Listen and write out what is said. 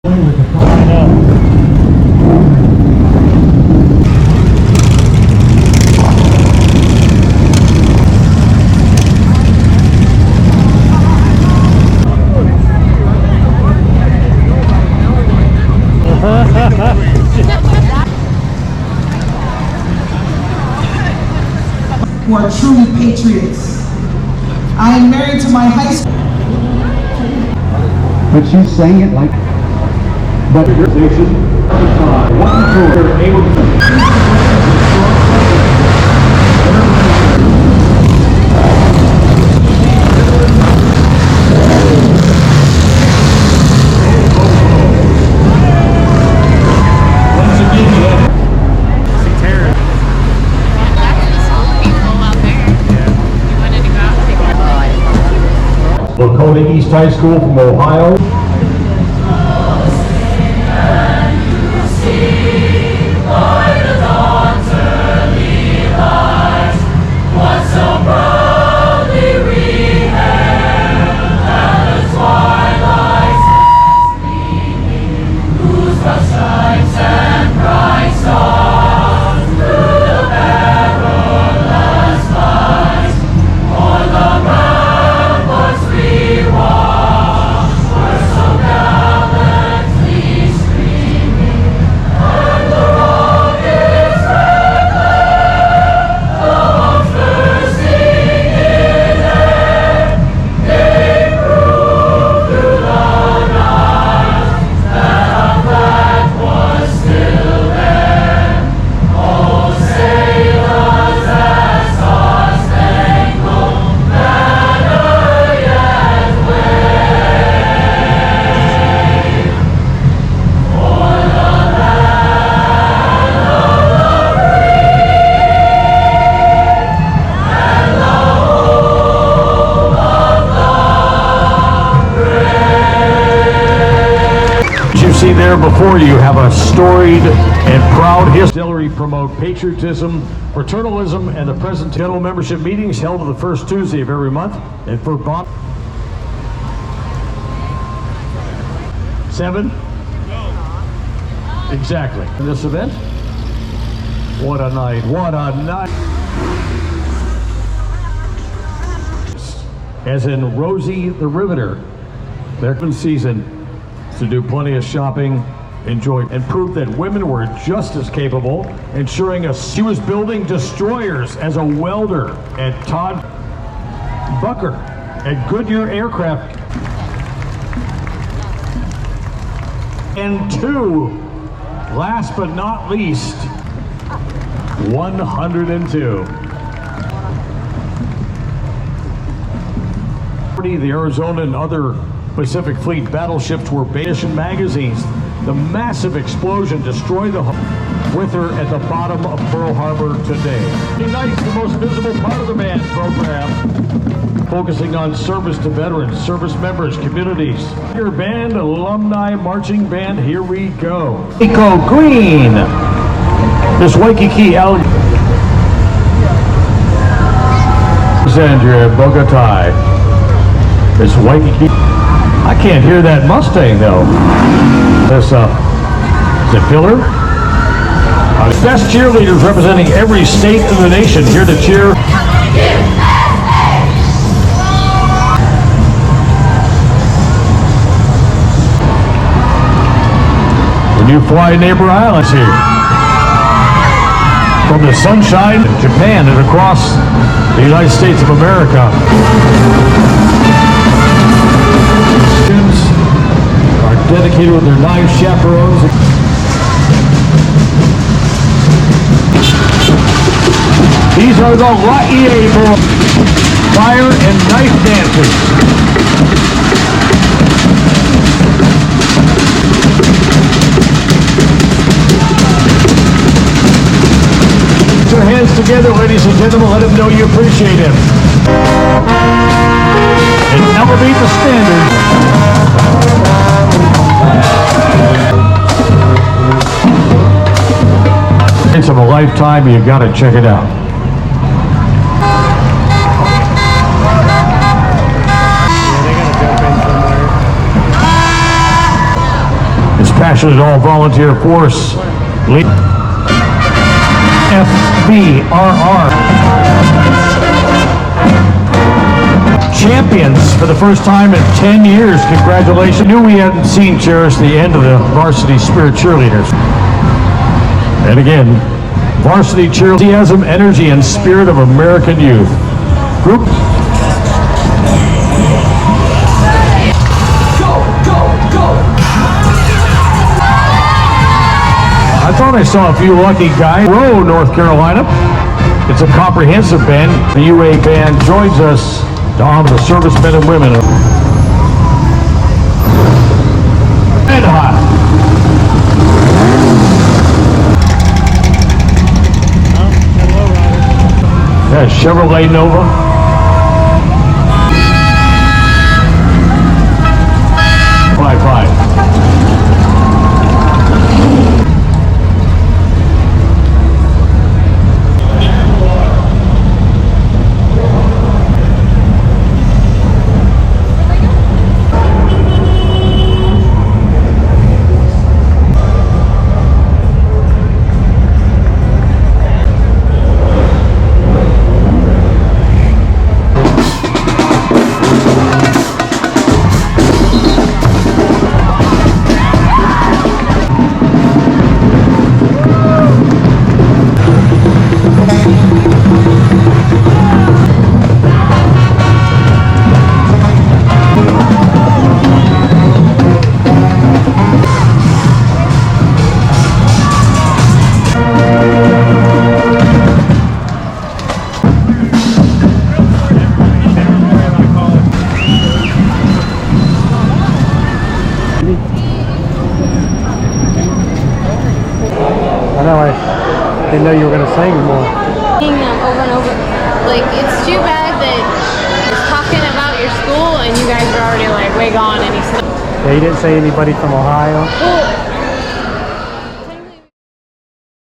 Who are truly patriots. I am married to my high school. But she's saying it like. But your station, 1 4 able to. Lakota East High School from Ohio. See there before you have a storied and proud history. Promote patriotism, fraternalism, and the present general membership meetings held on the first Tuesday of every month. And for Bob 7? Exactly. In this event, what a night! What a night! As in Rosie the Riveter, their season. To do plenty of shopping, enjoy, and prove that women were just as capable, ensuring she was building destroyers as a welder at Todd Bucker at Goodyear Aircraft. And 2, last but not least, 102. The Arizona and other Pacific Fleet battleships were Mission magazines. The massive explosion destroyed the with her at the bottom of Pearl Harbor today. Tonight's the most visible part of the band program, focusing on service to veterans, service members, communities. Your band, alumni marching band, here we go. Eco Green, this Waikiki Alexandria, Bogota, this Waikiki. I can't hear that Mustang though. This, is it Pillar? Best cheerleaders representing every state in the nation here to cheer. The new Fly Neighbor Islands here. From the sunshine of Japan and across the United States of America. Are dedicated with their 9 chaperones. These are the Laie fire and knife dancers. Put your hands together, ladies and gentlemen. Let them know you appreciate him. And elevate the standard. It's of a lifetime, you've got to check it out. Congratulations to all volunteer force. FBRR. Champions for the first time in 10 years. Congratulations. Knew we hadn't seen Cherish the end of the varsity spirit cheerleaders. And again, varsity cheerleaders, enthusiasm, energy, and spirit of American youth. Group. I thought I saw a few lucky guys. Row, North Carolina. It's a comprehensive band. The UA band joins us to honor the servicemen and women of Red Hot. Yeah, Chevrolet Nova. Five. I know, I didn't know you were going to sing more. Over and over. Like, it's too bad that he's talking about your school and you guys are already like way gone and he's still. Yeah, you didn't say anybody from Ohio? Well,